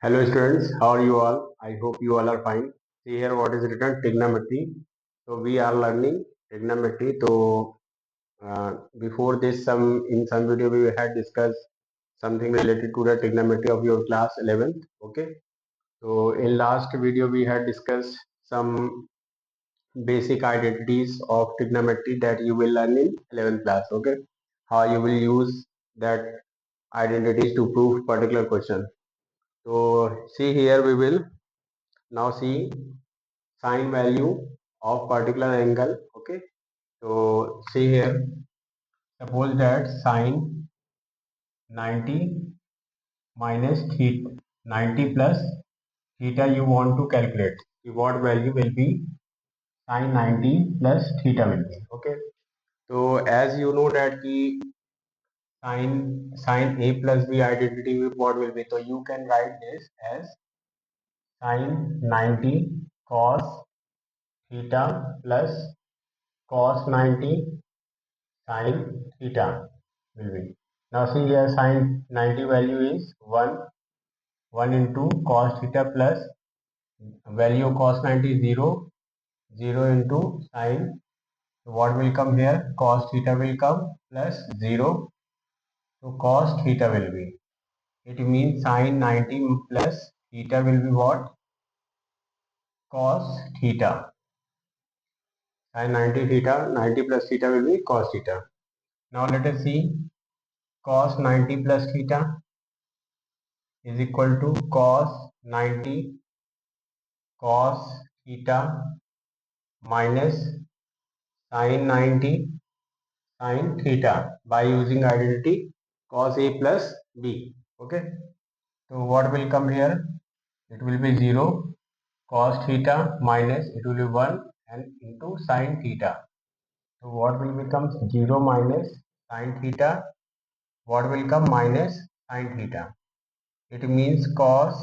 Hello students, how are you all? I hope you all are fine. See here what is written trigonometry. So we are learning trigonometry. Before this, some video we had discussed something related to the trigonometry of your class 11th. Okay. So in last video we had discussed some basic identities of trigonometry that you will learn in 11th class. Okay. How you will use that identities to prove particular question. So see here we will now see sine value of particular angle. Okay, so see here, suppose that sine 90 minus theta, 90 plus theta you want to calculate. What value will be sine 90 plus theta will be. Okay, so as you know that the sine a plus b identity what will be, so you can write this as sine 90 cos theta plus cos 90 sin theta will be. Now see here sin 90 value is 1. 1 into cos theta plus value of cos 90 is 0. 0 into sin. So what will come here? Cos theta will come plus 0. So cos theta will be. It means sin 90 plus theta will be what? Cos theta. Sin 90 theta, 90 plus theta will be cos theta. Now let us see cos 90 plus theta is equal to cos 90 cos theta minus sin 90 sin theta by using identity cos A plus B. Okay. So what will come here? It will be 0 cos theta minus it will be 1 and into sin theta. So what will become 0 minus sin theta? What will come minus sin theta? It means cos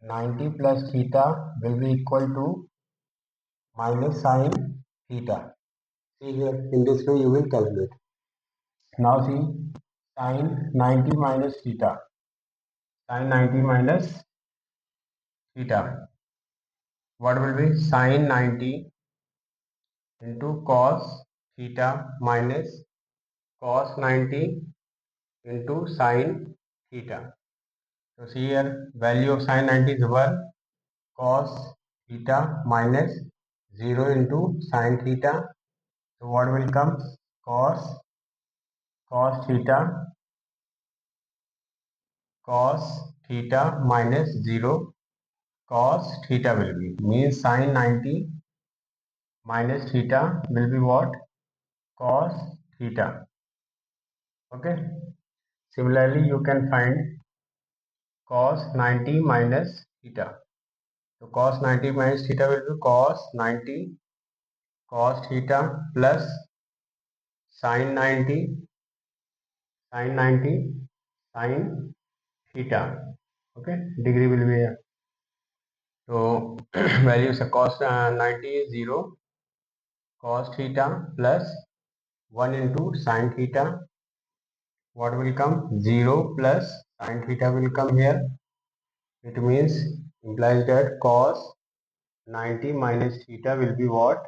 90 plus theta will be equal to minus sin theta. See here, in this way you will calculate. Now see, sin 90 minus theta. Sin 90 minus theta. What will be sin 90 into cos theta minus cos 90 into sin theta. So see here, value of sin 90 is 1, cos theta minus 0 into sin theta. So what will come? Cos theta cos theta minus 0 cos theta will be, means sin 90 minus theta will be what? Cos theta. Okay. Similarly, you can find cos 90 minus theta. So cos 90 minus theta will be cos 90 cos theta plus sin 90 sin theta. Okay, degree will be here. So values of cos 90 is 0 cos theta plus 1 into sin theta. What will come? 0 plus sin theta will come here. It means implies that cos 90 minus theta will be what?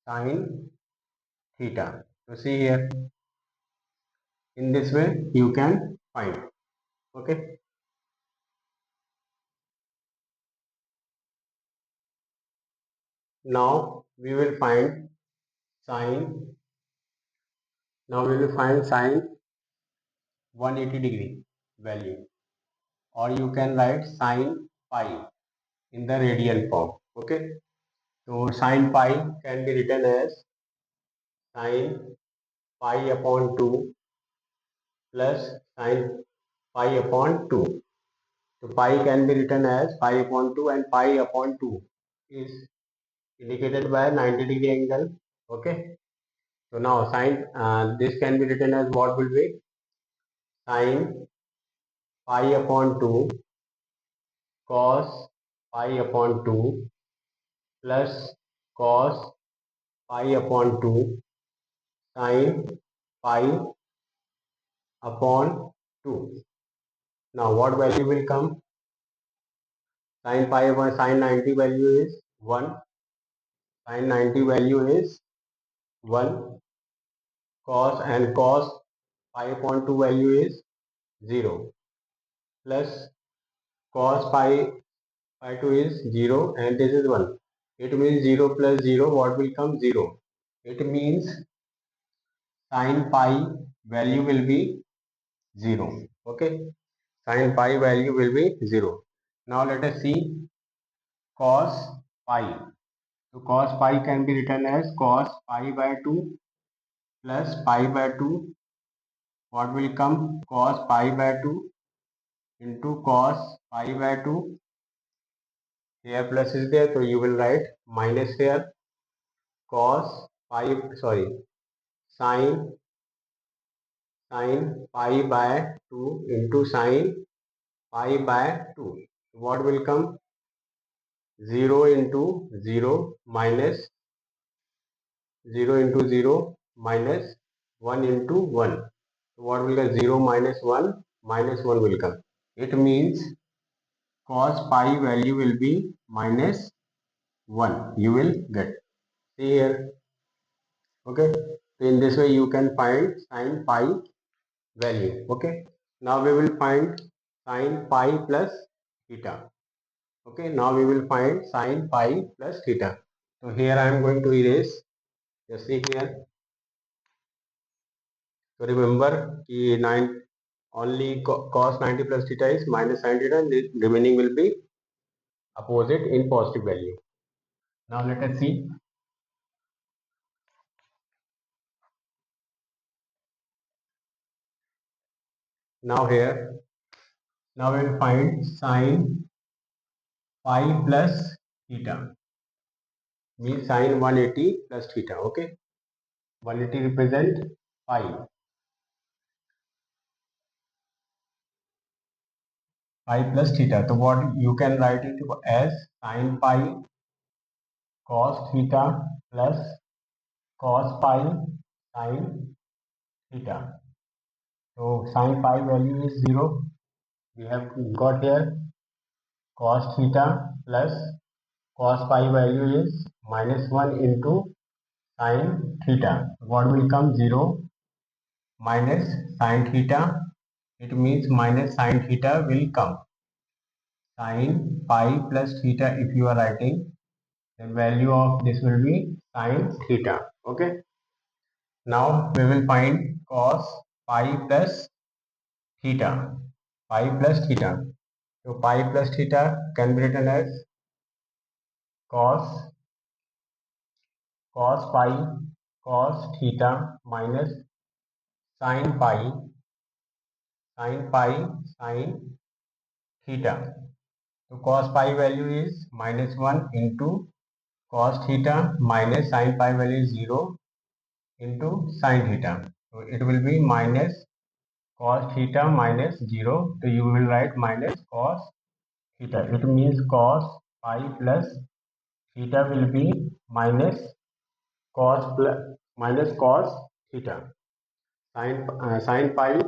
Sin theta. So see here, in this way you can find. Okay. Now we will find sin. Now we will find sin 180 degree value, or you can write sin pi in the radian form. Okay. So sin pi can be written as sin pi upon 2 plus sin pi upon 2. So pi can be written as pi upon 2, and pi upon 2 is indicated by 90 degree angle. Okay. So now sin this can be written as what will be sin pi upon 2 cos pi upon 2 plus cos pi upon 2 sin pi upon 2. Now what value will come? Sin pi over sin 90 value is 1. Sin 90 value is 1. Cos pi upon 2 value is 0. Plus cos pi 2 is 0 and this is 1. It means 0 plus 0, what will come? 0. It means sin pi value will be 0. Okay. Sin pi value will be 0. Now let us see cos pi. So cos pi can be written as cos pi by 2 plus pi by 2. What will come? Cos pi by 2 into cos pi by 2. Here plus is there, so you will write minus here. Cos pi, sorry, sin pi by 2 into sin pi by 2. What will come? 0 into 0 minus 0 into 0 minus 1 into 1. What will come? 0 minus 1 minus 1 will come. It means cos pi value will be minus 1. You will get. See here. Okay. So in this way you can find sin pi value. Okay. Now we will find sin pi plus theta. Okay. Now we will find sin pi plus theta. So here I am going to erase. Just see here. So remember कि 9 only cos 90 plus theta is minus sin theta and the remaining will be opposite in positive value. Now let us see. Now here, now we will find sin pi plus theta means sin 180 plus theta. Okay, 180 represent pi. Pi plus theta. So what you can write it as sin pi cos theta plus cos pi sin theta. So sin pi value is 0. We have got here cos theta plus cos pi value is minus 1 into sin theta. What will come? 0 minus sin theta. It means minus sin theta will come. Sin pi plus theta, if you are writing, the value of this will be sin theta. Okay. Now we will find cos pi plus theta. Pi plus theta. So pi plus theta can be written as cos pi cos theta minus sin pi sin theta. So cos pi value is minus 1 into cos theta minus sin pi value is 0 into sin theta. So it will be minus cos theta minus 0. So you will write minus cos theta. It means cos pi plus theta will be minus cos theta. Sin pi.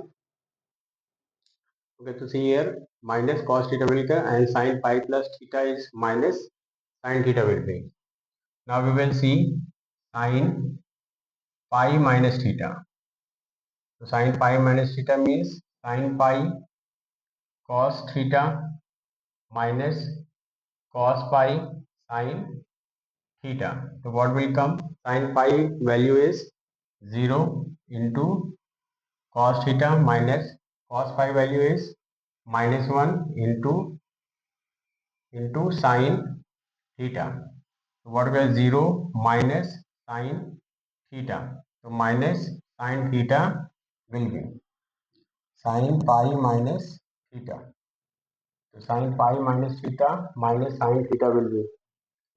Okay, to see here minus cos theta will come and sin pi plus theta is minus sin theta will be. Now we will see sin pi minus theta. So sin pi minus theta means sin pi cos theta minus cos pi sin theta. So what will come? Sin pi value is 0 into cos theta minus cos pi value is minus 1 into sin theta. So what will 0 minus sin theta. So minus sin theta will be sin pi minus theta. So sin pi minus theta minus sin theta will be.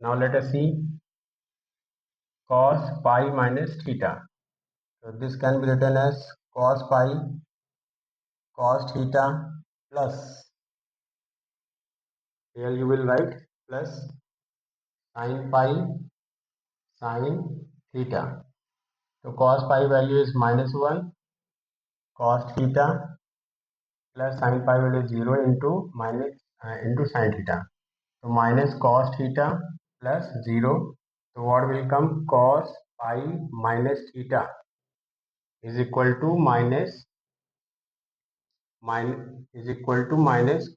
Now let us see cos pi minus theta. So this can be written as cos pi cos theta plus, here you will write plus sin pi sin theta. So cos pi value is minus 1 cos theta plus sin pi value is 0 into minus into sin theta. So minus cos theta plus 0. So what will come? Cos pi minus theta is equal to minus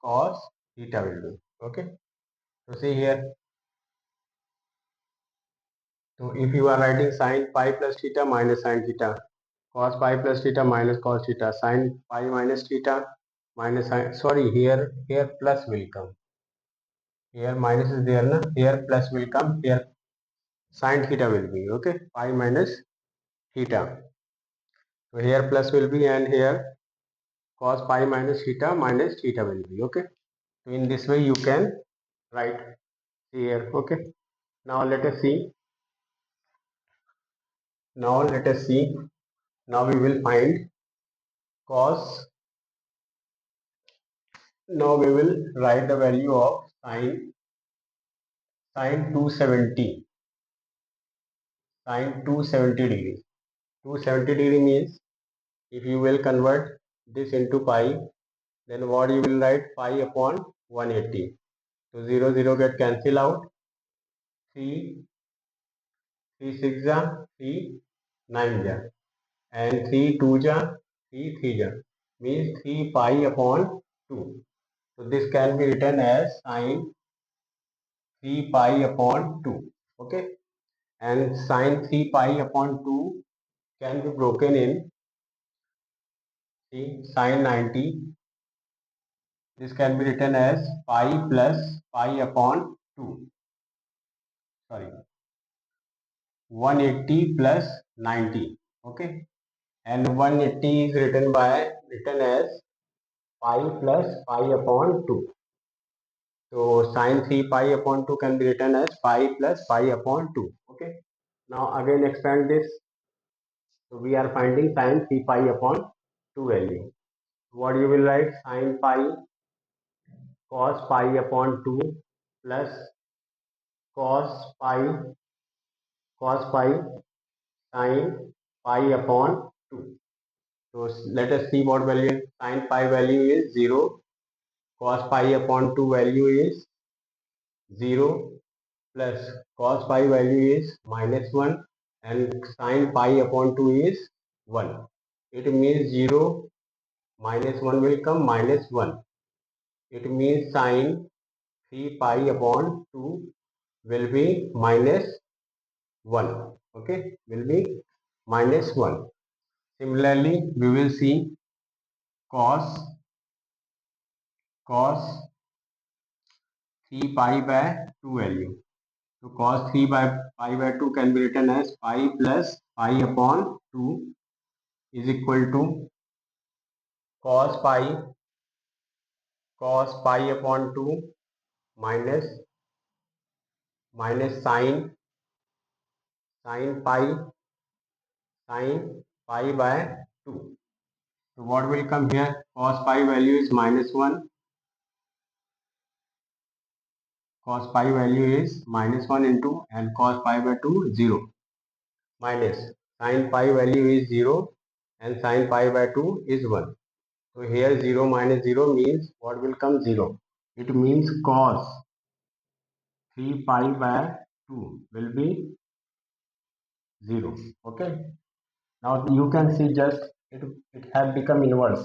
cos theta will do. Okay. So see here. So if you are writing sin pi plus theta minus sin theta, cos pi plus theta minus cos theta, sin pi minus theta minus sin, sorry, here plus will come. Here minus is there, na? Here plus will come. Here sin theta will be, okay, pi minus theta. So here plus will be, and here cos pi minus theta will be, okay. So in this way you can write here, okay. Now let us see. Now let us see. Now we will find cos. Now we will write the value of sin 270 degrees. 270 degree means, if you will convert this into pi, then what you will write? Pi upon 180. So 0 0 get cancel out. 3 3 6 ja, 3 9 ja, and 3 2 ja, 3 3 ja, means 3 pi upon 2. So this can be written as sin 3 pi upon 2. Okay, and sin 3 pi upon 2 can be broken in, see, sin 90. This can be written as pi plus pi upon 2. Sorry, 180 plus 90. Okay, and 180 is written as pi plus pi upon 2. So sin 3 pi upon 2 can be written as pi plus pi upon 2. Okay. Now again expand this. So we are finding sin 3 pi upon 2 value. What you will write? Sin pi cos pi upon 2 plus cos pi sin pi upon 2. So let us see what value. Sin pi value is 0. Cos pi upon 2 value is 0, plus cos pi value is minus 1, and sin pi upon 2 is 1. It means 0 minus 1 will come minus 1. It means sin 3 pi upon 2 will be minus 1. Okay, will be minus 1. Similarly, we will see cos cos 3 pi by 2 value. So cos 3 by pi by 2 can be written as pi plus pi upon 2 is equal to cos pi upon 2 minus sin pi by 2. So what will come here? Cos pi value is minus 1. Cos pi value is minus 1 into, and cos pi by 2 0, minus sin pi value is 0 and sin pi by 2 is 1. So here 0 minus 0 means what will come? 0. It means cos 3 pi by 2 will be 0. Okay. Now you can see just it has become inverse.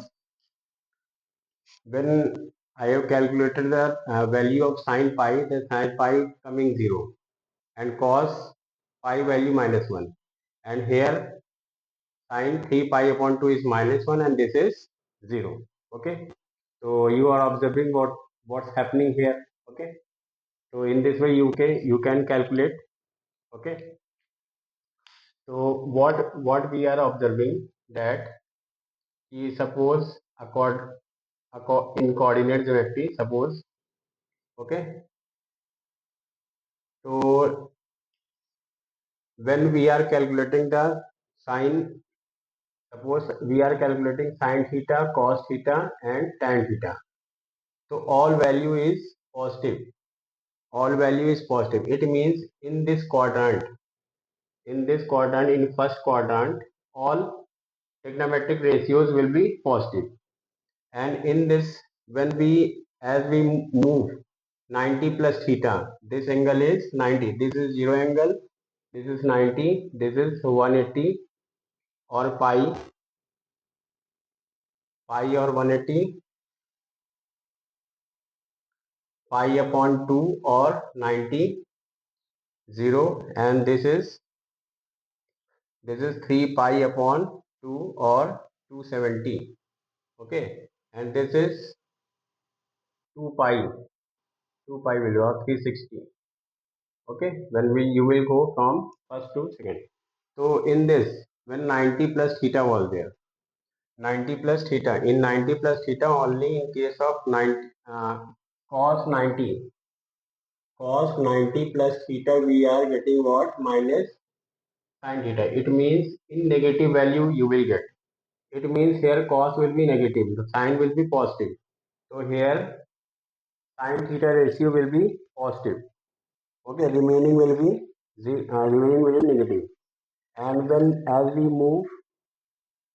When I have calculated the value of sin pi, the sin pi coming 0 and cos pi value minus 1. And here sin 3 pi upon 2 is minus 1 and this is 0. Okay. So you are observing what's happening here. Okay. So in this way you can calculate. Okay. So what we are observing, that suppose in coordinate geometry, suppose, okay. So when we are calculating the sine, suppose we are calculating sine theta, cos theta and tan theta. So all value is positive. All value is positive. It means in this quadrant, in first quadrant, all trigonometric ratios will be positive. And in this, when we as we move 90 plus theta. This angle is 90. This is 0 angle. This is 90. This is 180 or pi or 180, pi upon 2 or 90, 0, and this is 3 pi upon 2 or 270. Okay, and this is 2 pi, 2 pi value or 360. Okay, when you will go from first to second. So in this, when 90 plus theta was there, 90 plus theta, in 90 plus theta only in case of 90 cos 90, cos 90 plus theta we are getting what? Minus sin theta. It means in negative value you will get. It means here cos will be negative, the sin will be positive. So here sin theta ratio will be positive. Okay, remaining will be negative. And when as we move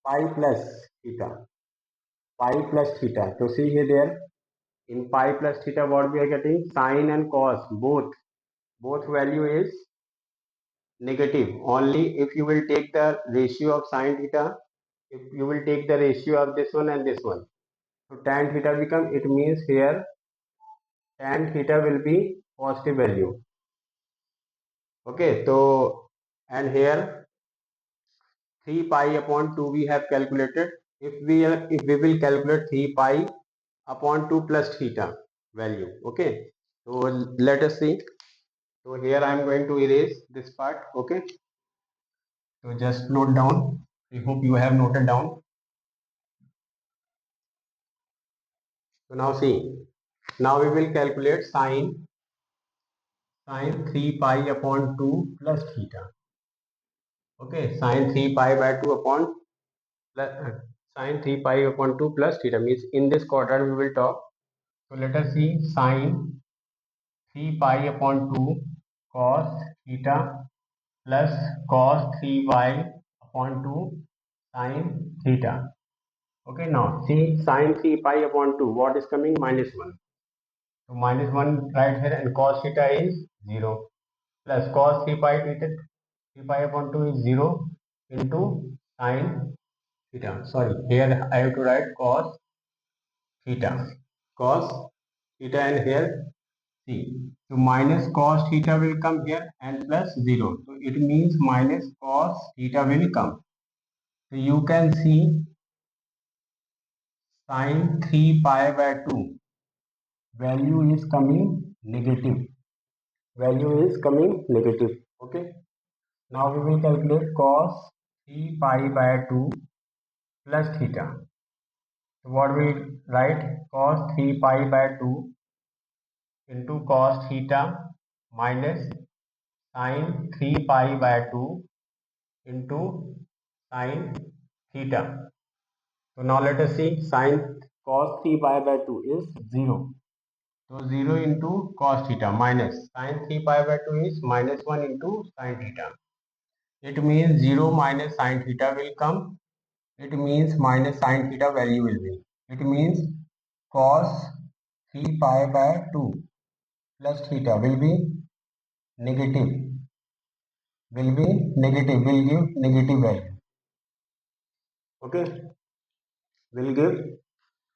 pi plus theta, pi plus theta. So see here there, in pi plus theta what we are getting? Sin and cos both value is negative. Only if you will take the ratio of sin theta, if you will take the ratio of this one and this one, so tan theta become, it means here tan theta will be positive value. Okay, so and here 3 pi upon 2 we have calculated. If we will calculate 3 pi upon 2 plus theta value. Okay, so let us see. So here I am going to erase this part. Okay, so just note down. I hope you have noted down. So now see, now we will calculate sine 3 pi upon 2 plus theta. Okay, sine 3 pi by 2 upon plus, sine 3 pi upon 2 plus theta means in this quadrant we will talk. So let us see, sine 3 pi upon 2 cos theta plus cos 3y upon 2 sin theta. Okay, now see, sin 3 pi upon 2, what is coming? Minus 1. So minus 1 right here, and cos theta is 0, plus cos 3 pi theta, 3 pi upon 2 is 0 into sin theta. Sorry, here I have to write cos theta. Cos theta, and here see. So minus cos theta will come here and plus 0. So it means minus cos theta will come. So you can see sin 3 pi by 2 value is coming negative. Value is coming negative. Okay. Now we will calculate cos 3 pi by 2 plus theta. So what we write? Cos 3 pi by 2 into cos theta minus sin 3 pi by 2 into sin theta. So now let us see, sin cos 3 pi by 2 is 0. So 0 into cos theta minus sin 3 pi by 2 is minus 1 into sin theta. It means 0 minus sin theta will come. It means minus sin theta value will be. It means cos 3 pi by 2 plus theta will be negative. Will give negative value. Okay, will give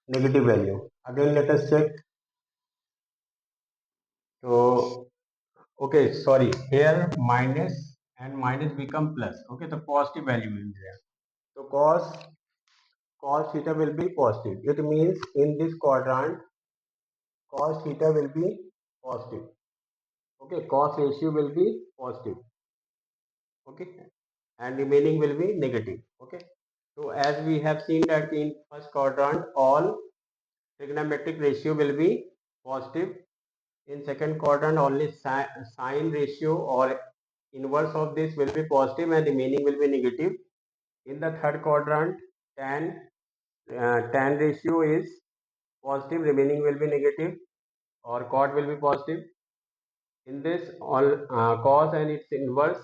negative value. Again let us check. So okay, sorry, here minus and minus become plus. Okay, the positive value will be there. So cos theta will be positive. It means in this quadrant cos theta will be positive. Okay, cos ratio will be positive. Okay, and remaining will be negative. Okay, so as we have seen that in first quadrant all trigonometric ratio will be positive. In second quadrant only sine ratio or inverse of this will be positive and remaining will be negative. In the third quadrant tan ratio is positive, remaining will be negative, or cot will be positive. In this all cos and its inverse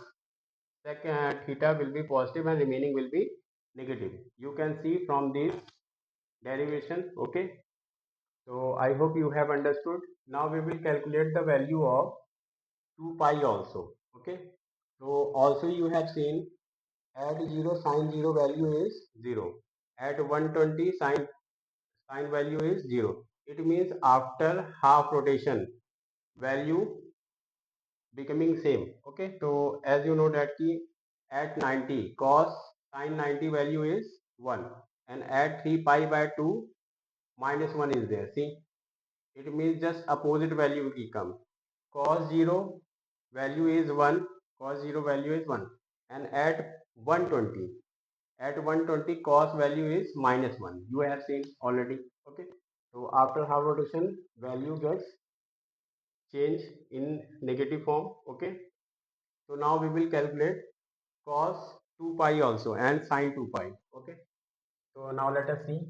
theta will be positive and remaining will be negative. You can see from this derivation. Okay, so I hope you have understood. Now we will calculate the value of 2 pi also. Okay. So also you have seen at 0 sine 0 value is 0. At 120 sine value is 0. It means after half rotation value becoming same. Okay. So as you know that key at 90 cos sine 90 value is 1 and at 3 pi by 2 minus 1 is there. See, it means just opposite value will come. Cos 0 value is 1, cos 0 value is 1 and at 120 cos value is minus 1. You have seen already. Okay. So after half rotation value gets changed in negative form. Okay. So now we will calculate cos 2 pi also and sin 2 pi. Okay. So now let us see.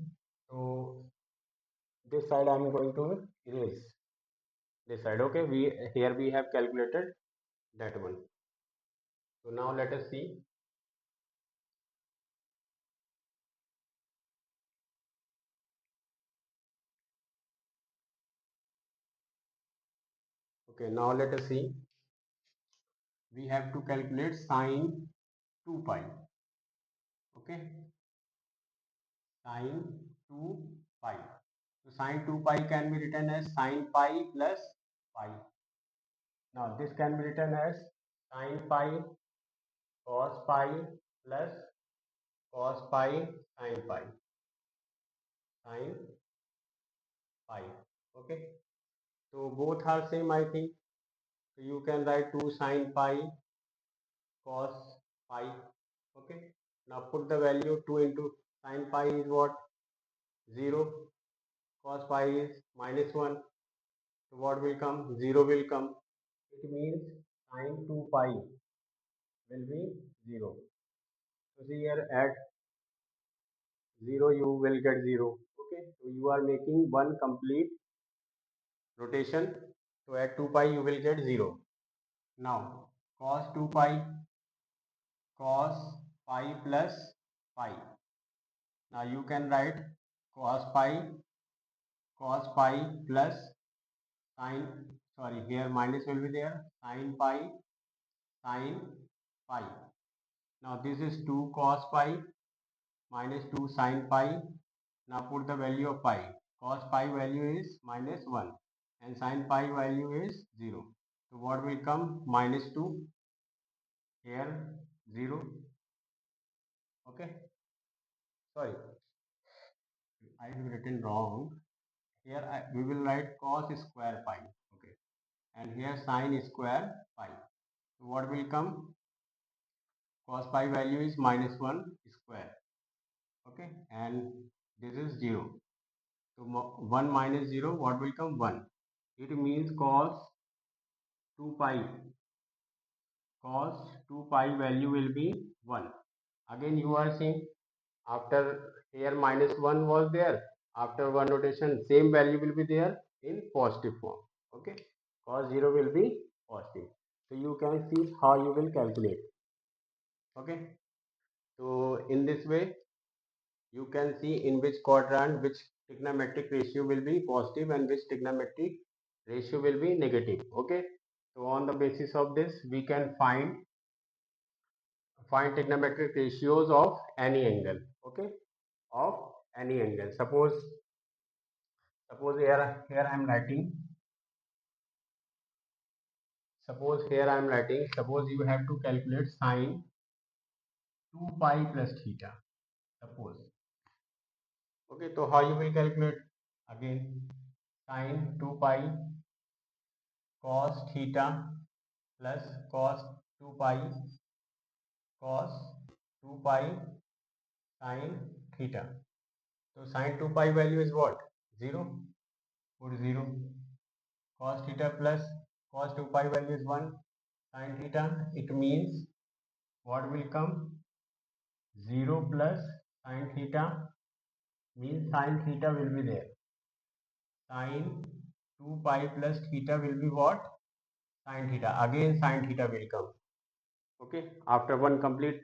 So this side I am going to erase this side. Okay. Here we have calculated that one. So now let us see. Okay. Now let us see. We have to calculate sin 2 pi. Okay. Sin 2 pi. So sin 2 pi can be written as sin pi plus pi. Now this can be written as sin pi cos pi plus cos pi sin pi sin pi. Okay. So both are same I think. So you can write 2 sin pi cos pi. Okay. Now put the value 2 into sin pi is what? 0. Cos pi is minus 1. So what will come? 0 will come. It means sin 2 pi will be 0. So see here at 0 you will get 0. Okay. So you are making one complete rotation. So at 2 pi you will get 0. Now cos 2 pi cos pi plus pi. Now you can write cos pi plus sin, sorry, here minus will be there, sin pi sin pi. Now this is 2 cos pi minus 2 sin pi. Now put the value of pi. Cos pi value is minus 1 and sin pi value is 0. So what will come? Minus 2, here 0. Okay. Sorry, I have written wrong. Here we will write cos square pi. Okay. And here sin square pi. So what will come? Cos pi value is minus 1 square. Okay. And this is 0. So 1 minus 0, what will come? 1. It means cos 2 pi. Cos 2 pi value will be 1. Again you are seeing after here minus 1 was there. After one rotation same value will be there in positive form. Okay. Cos 0 will be positive. So you can see how you will calculate. Okay. So in this way you can see in which quadrant which trigonometric ratio will be positive and which trigonometric ratio will be negative. Okay. So on the basis of this we can find trigonometric ratios of any angle. Okay. Of any angle. Suppose here I am writing. Suppose you have to calculate sine 2 pi plus theta. Suppose. Okay, so how you will calculate? Again, sine 2 pi cos theta plus cos 2 pi cos 2 pi sine theta. So sine 2 pi value is what? 0. Put 0. Cos theta plus cos 2 pi value is 1. Sine theta, it means what will come? 0 plus sine theta means sine theta will be there. Sine 2 pi plus theta will be what? Sine theta. Again sine theta will come. Okay. After one complete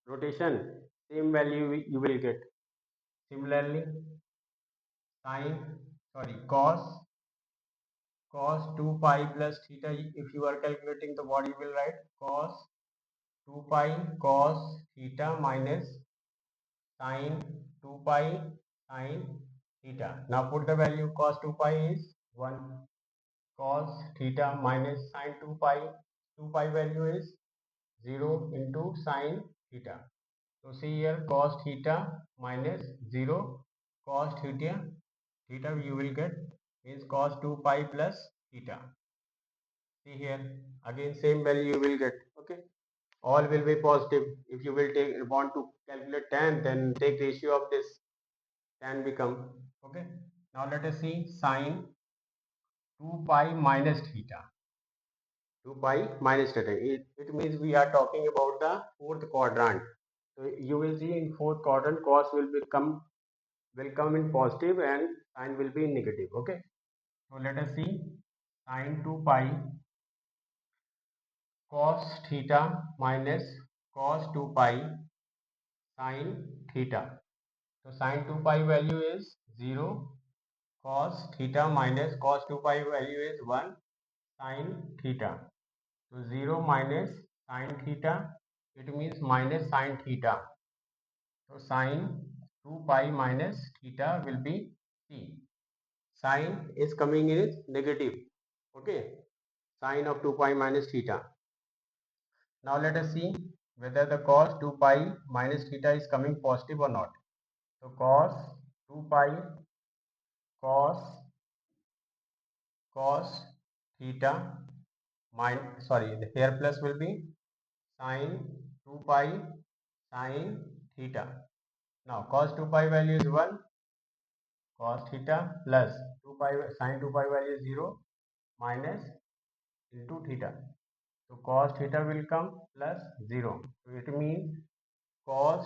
rotation, same value you will get. Similarly, cos cos 2 pi plus theta. If you are calculating, the what you will write? Cos 2 pi cos theta minus sin 2 pi sin theta. Now put the value. Cos 2 pi is 1. Cos theta minus sin 2 pi. 2 pi value is 0 into sin theta. So see here, cos theta minus 0 cos theta you will get is cos 2 pi plus theta. See here, again same value you will get. Okay, all will be positive. If you will want to calculate tan, then take ratio of this, tan become. Okay, now let us see sin 2 pi minus theta. 2 pi minus theta, it means we are talking about the fourth quadrant. So you will see in fourth quadrant, cos will come in positive and sin will be in negative. Okay, so let us see sin 2 pi cos theta minus cos 2 pi sin theta. So sin 2 pi value is 0, cos theta minus cos 2 pi value is 1 sin theta. So 0 minus sin theta, it means minus sin theta. So sin 2 pi minus theta will be t. Sin is coming in negative. Okay, sin of 2 pi minus theta. Now let us see whether the cos 2 pi minus theta is coming positive or not. So cos 2 pi cos cos theta minus, sorry, the here plus will be sin 2 pi sin theta. Now cos 2 pi value is 1, cos theta plus 2 pi sin 2 pi value is 0 minus into theta. So cos theta will come plus 0. So it means cos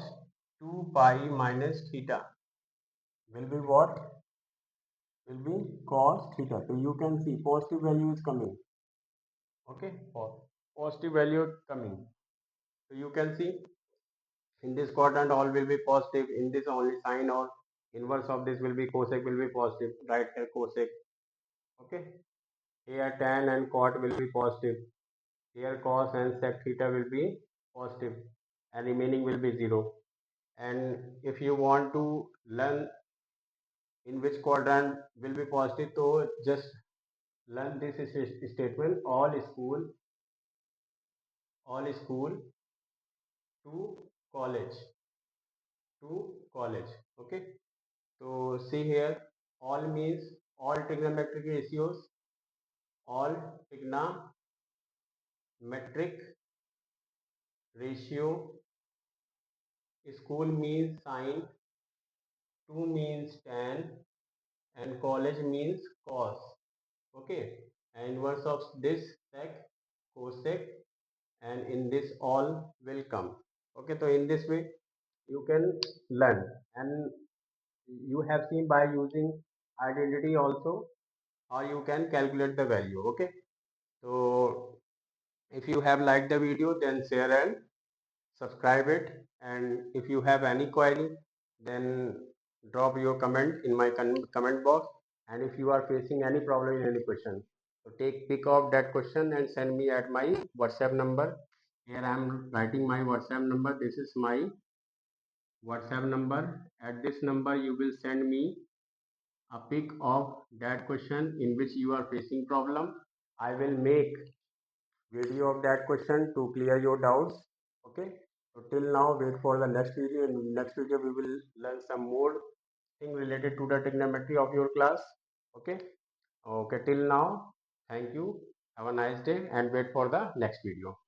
2 pi minus theta will be what? Will be cos theta. So you can see positive value is coming. Okay, positive value coming. So you can see in this quadrant all will be positive. In this only sine or inverse of this will be cosec will be positive. Right here cosec. Okay. Here tan and cot will be positive. Here cos and sec theta will be positive, and remaining will be 0. And if you want to learn in which quadrant will be positive, so just learn this statement: all school to college, okay. So see here, all means all trigonometric ratios, all trigonometric ratio. School means sine, 2 means tan, and college means cos. Okay, and inverse of this sec, cosec, and in this all will come. Okay, so in this way you can learn, and you have seen by using identity also how you can calculate the value. Okay, so if you have liked the video, then share and subscribe it, and if you have any query, then drop your comment in my comment box. And if you are facing any problem in any question, so take pick of that question and send me at my WhatsApp number. Here I am writing my WhatsApp number. This is my WhatsApp number. At this number you will send me a pic of that question in which you are facing problem. I will make video of that question to clear your doubts. Okay, so till now wait for the next video. In next video we will learn some more thing related to the trigonometry of your class. Okay, okay, till now thank you, have a nice day, and wait for the next video.